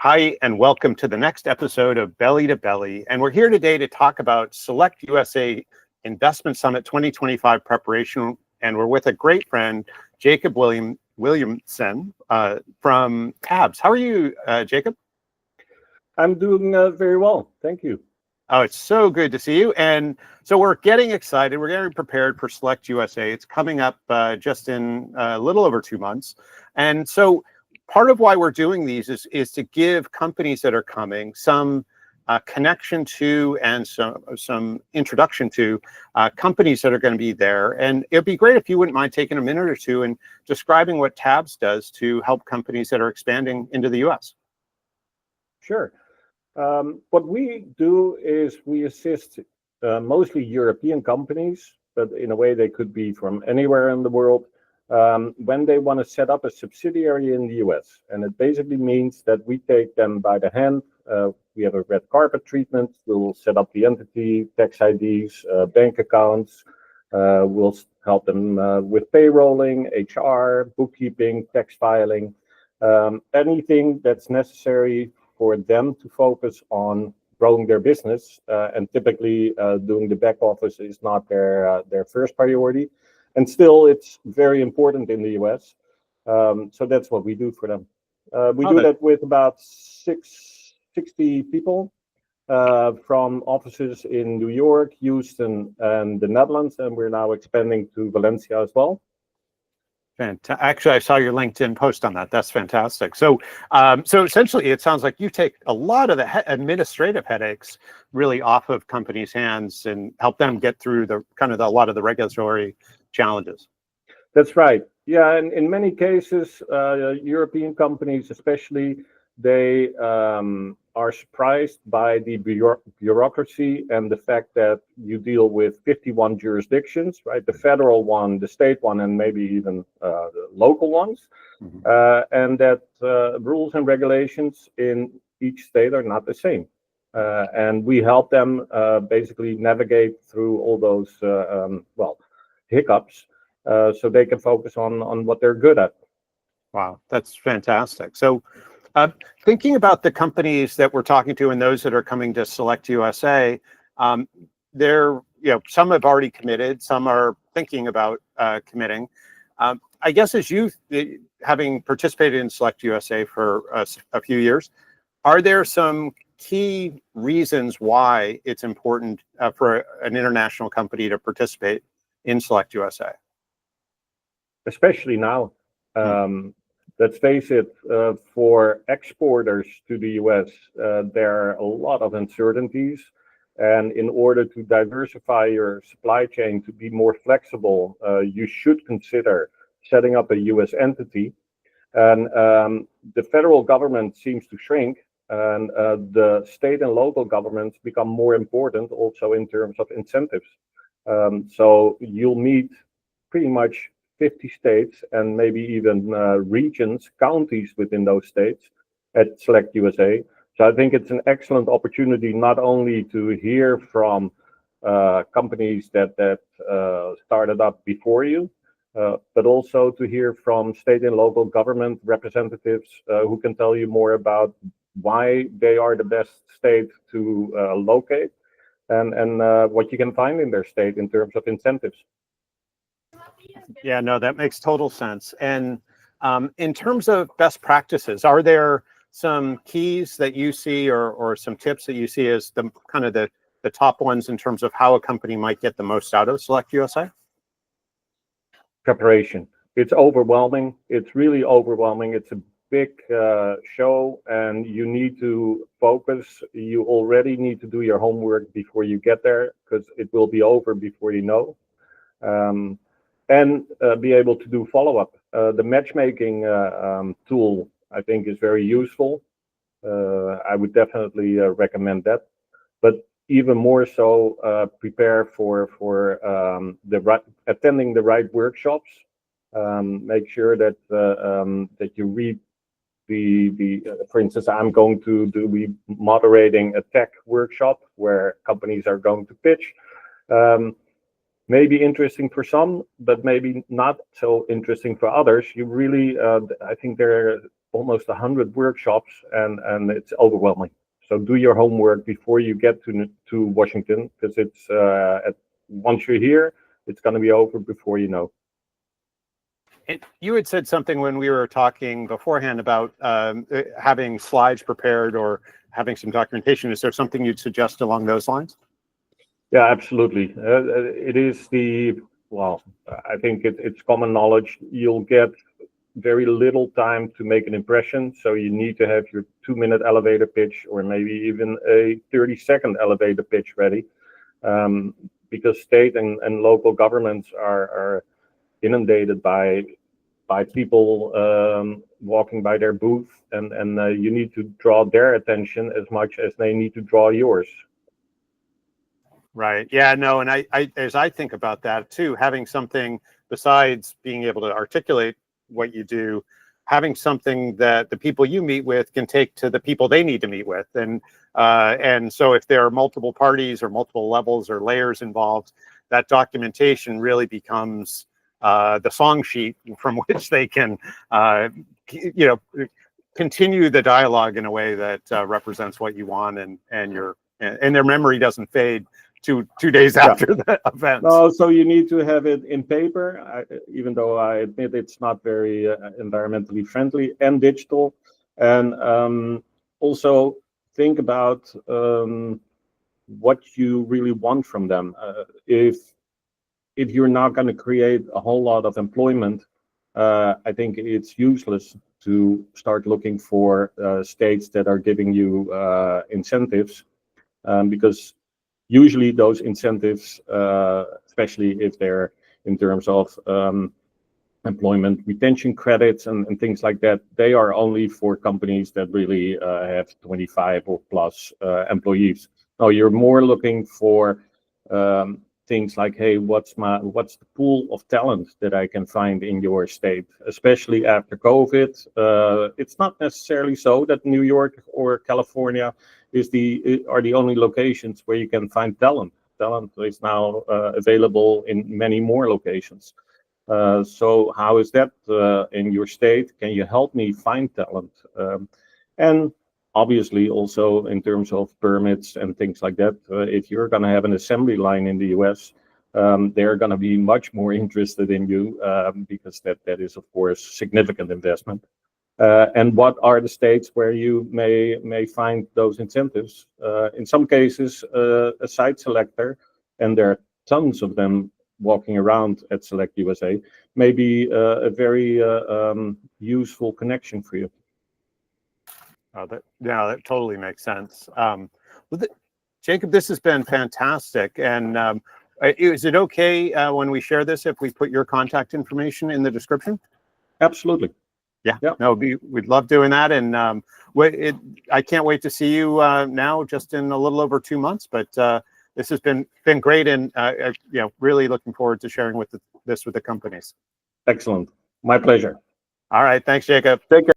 Hi, and welcome to the next episode of Belly to Belly. And we're here today to talk about SelectUSA Investment Summit 2025 preparation. And we're with a great friend, Jacob Willemsen from TABS. How are you, Jacob? I'm doing very well. Thank you. Oh, it's so good to see you. And so we're getting excited. We're getting prepared for SelectUSA. It's coming up just in a little over 2 months. And so part of why we're doing these is to give companies that are coming some connection to and some introduction to companies that are going to be there. And it'd be great if you wouldn't mind taking a minute or two and describing what TABS does to help companies that are expanding into the US. Sure. What we do is we assist mostly European companies, but in a way they could be from anywhere in the world, when they want to set up a subsidiary in the US. And it basically means that we take them by the hand. We have a red carpet treatment. We'll set up the entity, tax IDs, bank accounts. We'll help them with payrolling, HR, bookkeeping, tax filing, anything that's necessary for them to focus on growing their business. And typically doing the back office is not their first priority. And still, it's very important in the US. So that's what we do for them. We do that with about 60 people from offices in New York, Houston, and the Netherlands. And we're now expanding to Valencia as well. Actually, I saw your LinkedIn post on that. That's fantastic. So, so essentially, it sounds like you take a lot of the administrative headaches really off of companies' hands and help them get through a lot of the regulatory challenges. That's right. Yeah, and in many cases, European companies, especially, they are surprised by the bureaucracy and the fact that you deal with 51 jurisdictions, right? The federal one, the state one, and maybe even the local ones, and that rules and regulations in each state are not the same. And we help them basically navigate through all those, hiccups, so they can focus on what they're good at. Wow, that's fantastic. So thinking about the companies that we're talking to and those that are coming to SelectUSA, some have already committed, some are thinking about committing. I guess as you, having participated in SelectUSA for a few years, are there some key reasons why it's important for an international company to participate in SelectUSA? Especially now. Let's face it, for exporters to the US, there are a lot of uncertainties. And in order to diversify your supply chain to be more flexible, you should consider setting up a US entity. And the federal government seems to shrink, and the state and local governments become more important also in terms of incentives. So you'll meet pretty much 50 states and maybe even regions, counties within those states at SelectUSA. So I think it's an excellent opportunity not only to hear from companies that started up before you, but also to hear from state and local government representatives who can tell you more about why they are the best state to locate and what you can find in their state in terms of incentives. Yeah, no, that makes total sense. And in terms of best practices, are there some keys that you see or some tips that you see as the top ones in terms of how a company might get the most out of SelectUSA? Preparation. It's overwhelming. It's really overwhelming. It's a big show, and you need to focus. You already need to do your homework before you get there, because it will be over before you know. And be able to do follow-up. The matchmaking tool, I think, is very useful. I would definitely recommend that. But even more so, prepare for attending the right workshops. Make sure that that you read for instance, I'm going to be moderating a tech workshop where companies are going to pitch. Maybe interesting for some, but maybe not so interesting for others. You really, I think there are almost 100 workshops, and it's overwhelming. So do your homework before you get to Washington, because it's once you're here, it's going to be over before you know. You had said something when we were talking beforehand about having slides prepared or having some documentation. Is there something you'd suggest along those lines? Yeah, absolutely. It is well, I think it's common knowledge. You'll get very little time to make an impression, so you need to have your 2-minute elevator pitch, or maybe even a 30-second elevator pitch ready, because state and local governments are inundated by people walking by their booth, and you need to draw their attention as much as they need to draw yours. Right. Yeah, no, and I as I think about that too, having something besides being able to articulate what you do, having something that the people you meet with can take to the people they need to meet with. And so if there are multiple parties or multiple levels or layers involved, that documentation really becomes the song sheet from which they can, continue the dialogue in a way that represents what you want, and their memory doesn't fade two days after the event. No, so you need to have it in paper, even though I admit it's not very environmentally friendly, and digital. And also think about what you really want from them. If you're not going to create a whole lot of employment, I think it's useless to start looking for states that are giving you incentives, because usually those incentives, especially if they're in terms of employment retention credits and things like that, they are only for companies that really have 25 or plus employees. No, you're more looking for things like, hey, what's the pool of talent that I can find in your state, especially after COVID. It's not necessarily so that New York or California are the only locations where you can find talent. Talent is now available in many more locations. So how is that in your state? Can you help me find talent? And obviously also in terms of permits and things like that, if you're going to have an assembly line in the US, they're going to be much more interested in you, because that is of course significant investment. And what are the states where you may find those incentives? In some cases, a site selector, and there are tons of them walking around at SelectUSA, may be a very useful connection for you. That totally makes sense. Jacob, this has been fantastic. And is it okay when we share this if we put your contact information in the description? Absolutely. Yeah. No, we'd love doing that. And I can't wait to see you now, just in a little over 2 months. But this has been great, and really looking forward to sharing this with the companies. Excellent. My pleasure. All right. Thanks, Jacob. Take care.